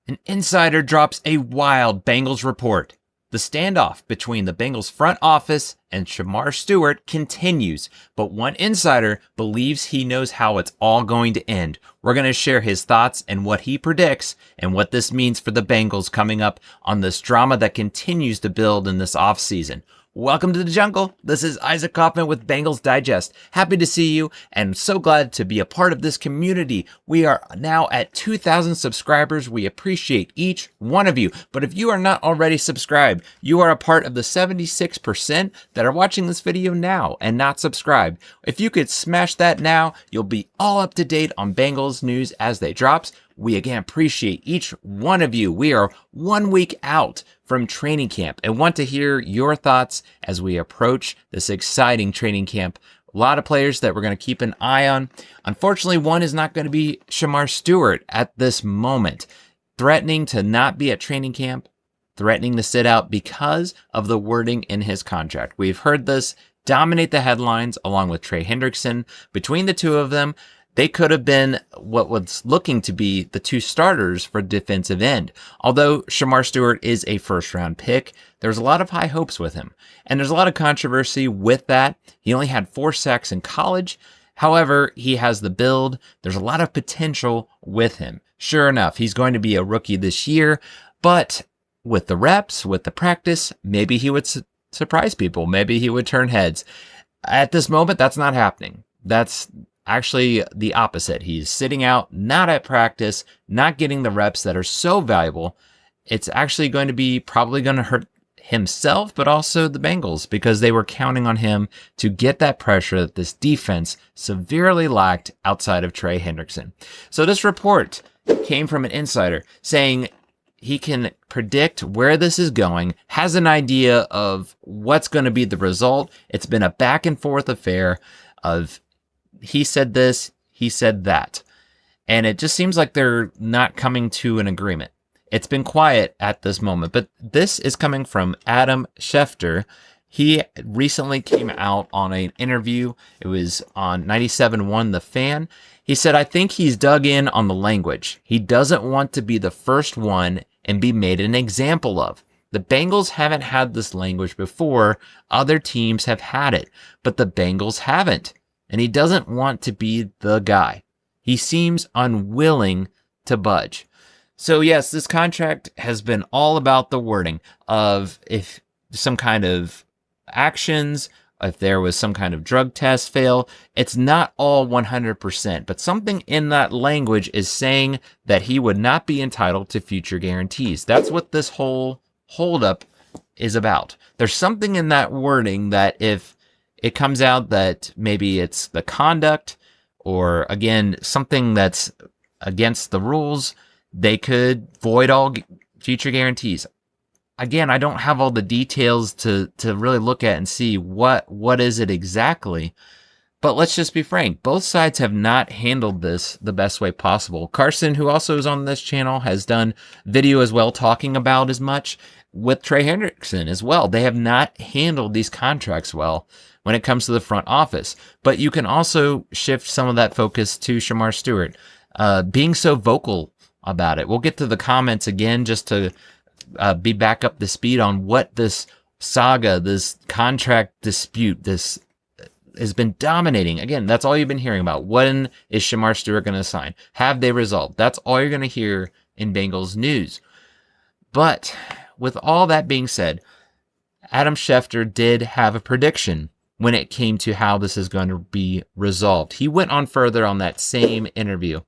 An insider drops a wild Bengals report. The standoff between the Bengals front office and Shemar Stewart continues, but one insider believes he knows how it's all going to end. We're going to share his thoughts and what he predicts and what this means for the Bengals coming up on this drama that continues to build in this offseason. Welcome to the jungle. This is Isaac Coffman with Bengals Digest. Happy to see you and so glad to be a part of this community. We are now at 2,000 subscribers. We appreciate each one of you. But if you are not already subscribed, you are a part of the 76% that are watching this video now and not subscribed. If you could smash that now, you'll be all up to date on Bengals news as they drops. We again appreciate each one of you. We are 1 week out from training camp and want to hear your thoughts as we approach this exciting training camp. A lot of players that we're going to keep an eye on. Unfortunately, one is not going to be Shemar Stewart at this moment, threatening to not be at training camp, threatening to sit out because of the wording in his contract. We've heard this dominate the headlines along with Trey Hendrickson. Between the two of them, they could have been what was looking to be the two starters for defensive end. Although Shemar Stewart is a first-round pick, there's a lot of high hopes with him. And there's a lot of controversy with that. He only had 4 sacks in college. However, he has the build. There's a lot of potential with him. Sure enough, he's going to be a rookie this year. But with the reps, with the practice, maybe he would surprise people. Maybe he would turn heads. At this moment, that's not happening. That's actually the opposite. He's sitting out, not at practice, not getting the reps that are so valuable. It's actually going to be probably going to hurt himself, but also the Bengals because they were counting on him to get that pressure that this defense severely lacked outside of Trey Hendrickson. So this report came from an insider saying he can predict where this is going, has an idea of what's going to be the result. It's been a back and forth affair of he said this, he said that. And it just seems like they're not coming to an agreement. It's been quiet at this moment, but this is coming from Adam Shefter. He recently came out on an interview. It was on 97.1 The Fan. He said, I think he's dug in on the language. He doesn't want to be the first one and be made an example of. The Bengals haven't had this language before. Other teams have had it, but the Bengals haven't. And he doesn't want to be the guy. He seems unwilling to budge. So yes, this contract has been all about the wording of if some kind of actions, if there was some kind of drug test fail. It's not all 100%, but something in that language is saying that he would not be entitled to future guarantees. That's what this whole holdup is about. There's something in that wording that if it comes out that maybe it's the conduct or, again, something that's against the rules, they could void all future guarantees. Again, I don't have all the details to really look at and see what is it exactly. But let's just be frank. Both sides have not handled this the best way possible. Carson, who also is on this channel, has done video as well talking about as much with Trey Hendrickson as well. They have not handled these contracts well when it comes to the front office. But you can also shift some of that focus to Shemar Stewart being so vocal about it. We'll get to the comments again just to be back up to speed on what this saga, this contract dispute, this has been dominating. Again, that's all you've been hearing about. When is Shemar Stewart going to sign? Have they resolved? That's all you're going to hear in Bengals news. But with all that being said, Adam Shefter did have a prediction when it came to how this is going to be resolved. He went on further on that same interview.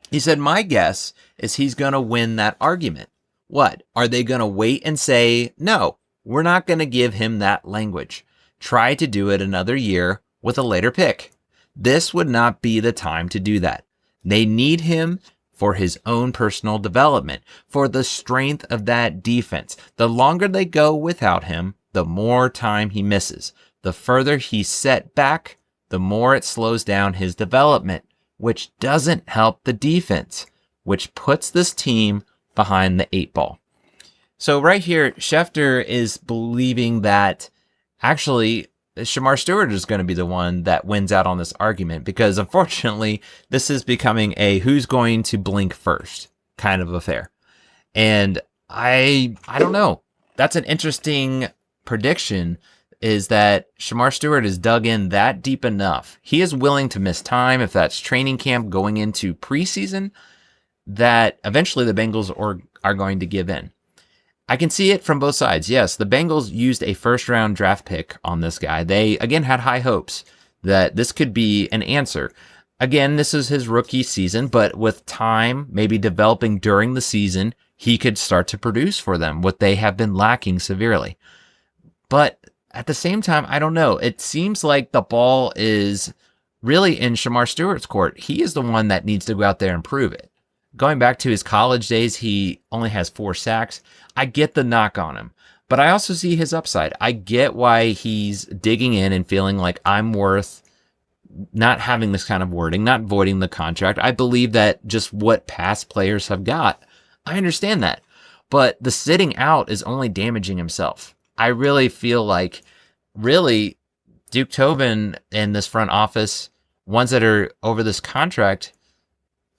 He said, my guess is he's going to win that argument. What? Are they going to wait and say, no, we're not going to give him that language. Try to do it another year with a later pick. This would not be the time to do that. They need him for his own personal development, for the strength of that defense. The longer they go without him, the more time he misses. The further he's set back, the more it slows down his development, which doesn't help the defense, which puts this team behind the 8 ball. So right here, Shefter is believing that actually Shemar Stewart is going to be the one that wins out on this argument because unfortunately, this is becoming a who's going to blink first kind of affair. And I don't know. That's an interesting prediction, is that Shemar Stewart is dug in that deep enough. He is willing to miss time, if that's training camp going into preseason, that eventually the Bengals are going to give in. I can see it from both sides. Yes, the Bengals used a first-round draft pick on this guy. They, again, had high hopes that this could be an answer. Again, this is his rookie season, but with time maybe developing during the season, he could start to produce for them, what they have been lacking severely. But at the same time, I don't know. It seems like the ball is really in Shemar Stewart's court. He is the one that needs to go out there and prove it. Going back to his college days, he only has 4 sacks. I get the knock on him, but I also see his upside. I get why he's digging in and feeling like I'm worth not having this kind of wording, not voiding the contract. I believe that just what past players have got. I understand that, but the sitting out is only damaging himself. I really feel like Duke Tobin and this front office, ones that are over this contract,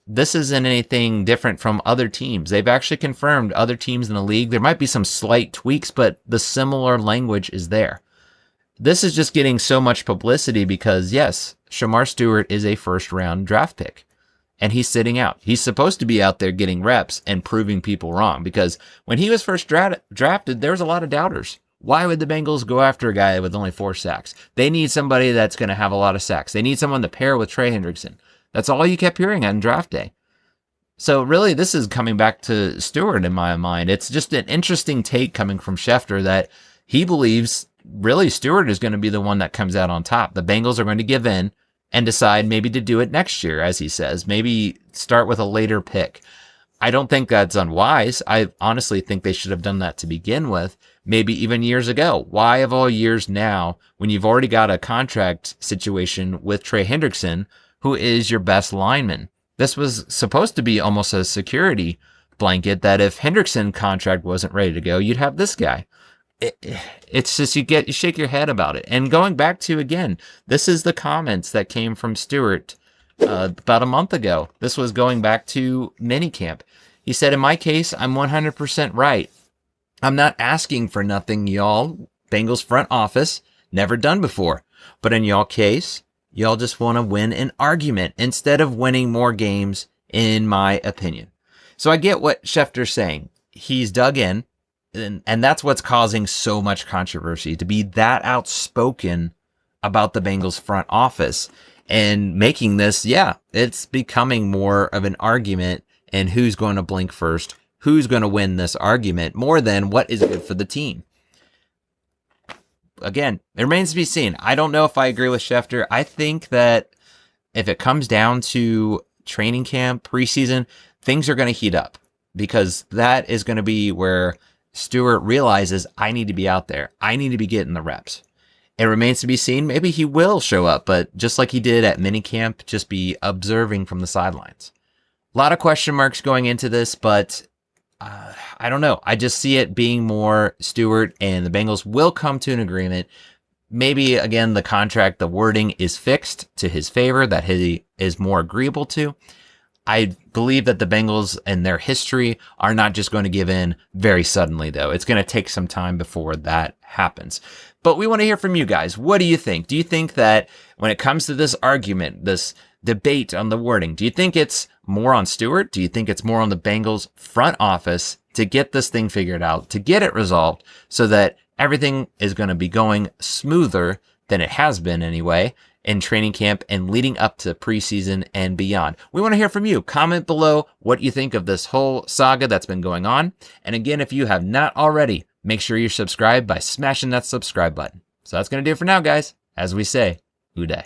this isn't anything different from other teams. They've actually confirmed other teams in the league. There might be some slight tweaks, but the similar language is there. This is just getting so much publicity because, yes, Shemar Stewart is a first-round draft pick, and he's sitting out. He's supposed to be out there getting reps and proving people wrong, because when he was first drafted, there was a lot of doubters. Why would the Bengals go after a guy with only 4 sacks? They need somebody that's going to have a lot of sacks. They need someone to pair with Trey Hendrickson. That's all you kept hearing on draft day. So really, this is coming back to Stewart in my mind. It's just an interesting take coming from Shefter that he believes really Stewart is going to be the one that comes out on top. The Bengals are going to give in and decide maybe to do it next year, as he says. Maybe start with a later pick. I don't think that's unwise. I honestly think they should have done that to begin with, maybe even years ago. Why of all years now, when you've already got a contract situation with Trey Hendrickson, who is your best lineman? This was supposed to be almost a security blanket that if Hendrickson contract wasn't ready to go, you'd have this guy. It's just you shake your head about it. And going back to, again, this is the comments that came from Stewart about a month ago. This was going back to minicamp. He said, in my case, I'm 100% right. I'm not asking for nothing, y'all. Bengals front office, never done before. But in y'all case, y'all just want to win an argument instead of winning more games, in my opinion. So I get what Schefter's saying. He's dug in, and that's what's causing so much controversy, to be that outspoken about the Bengals front office and making this, it's becoming more of an argument and who's going to blink first, who's going to win this argument, more than what is good for the team. Again, it remains to be seen. I don't know if I agree with Shefter. I think that if it comes down to training camp, preseason, things are going to heat up, because that is going to be where Stewart realizes, I need to be out there. I need to be getting the reps. It remains to be seen. Maybe he will show up, but just like he did at minicamp, just be observing from the sidelines. A lot of question marks going into this, but I don't know. I just see it being more Stewart, and the Bengals will come to an agreement. Maybe, again, the contract, the wording is fixed to his favor, that he is more agreeable to. I believe that the Bengals and their history are not just going to give in very suddenly, though. It's going to take some time before that happens. But we want to hear from you guys. What do you think? Do you think that when it comes to this argument, this debate on the wording, do you think it's more on Stewart? Do you think it's more on the Bengals front office to get this thing figured out, to get it resolved, so that everything is going to be going smoother than it has been anyway in training camp and leading up to preseason and beyond? We want to hear from you. Comment below what you think of this whole saga that's been going on. And again, if you have not already, make sure you're subscribed by smashing that subscribe button. So that's going to do it for now, guys. As we say, Uday.